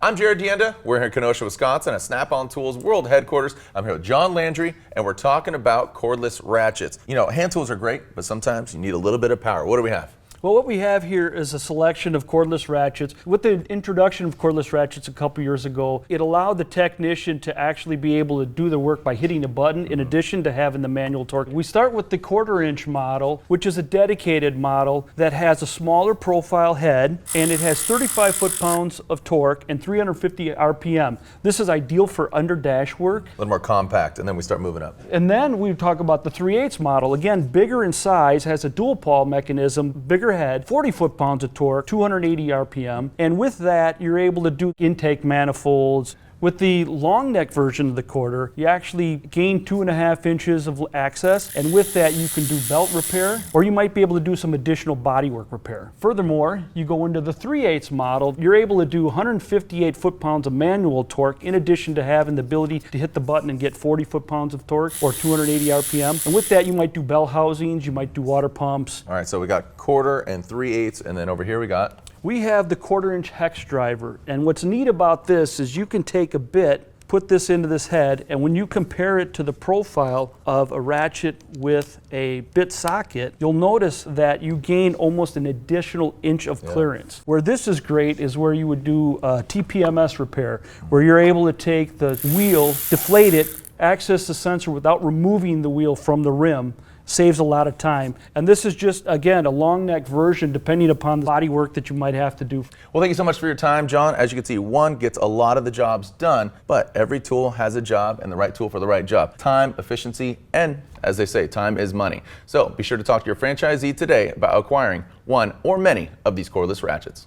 I'm Jared Dienda. We're here in Kenosha, Wisconsin at Snap-on Tools World Headquarters. I'm here with John Landry, and we're talking about cordless ratchets. You know, hand tools are great, but sometimes you need a little bit of power. What do we have? Well, what we have here is a selection of cordless ratchets. With the introduction of cordless ratchets a couple years ago, it allowed the technician to actually be able to do the work by hitting a button in addition to having the manual torque. We start with the 1/4 inch model, which is a dedicated model that has a smaller profile head, and it has 35 foot-pounds of torque and 350 RPM. This is ideal for under dash work. A little more compact, and then we start moving up. And then we talk about the 3/8 model. Again, bigger in size, has a dual PAWL mechanism, bigger head, 40 foot-pounds of torque, 280 RPM, and with that you're able to do intake manifolds. With the long neck version of the 1/4, you actually gain 2.5 inches of access, and with that you can do belt repair, or you might be able to do some additional bodywork repair. Furthermore, you go into the 3/8 model, you're able to do 158 foot-pounds of manual torque in addition to having the ability to hit the button and get 40 foot-pounds of torque or 280 RPM. And with that you might do bell housings, you might do water pumps. All right, so we got 1/4 and 3/8, and then over here we got? We have the 1/4 inch hex driver, and what's neat about this is you can take a bit, put this into this head, and when you compare it to the profile of a ratchet with a bit socket, you'll notice that you gain almost an additional inch of clearance. Where this is great is where you would do TPMS repair, where you're able to take the wheel, deflate it, access the sensor without removing the wheel from the rim. Saves a lot of time. And this is just, again, a long neck version depending upon the body work that you might have to do. Well, thank you so much for your time, John. As you can see, one gets a lot of the jobs done, but every tool has a job and the right tool for the right job. Time, efficiency, and as they say, time is money. So be sure to talk to your franchisee today about acquiring one or many of these cordless ratchets.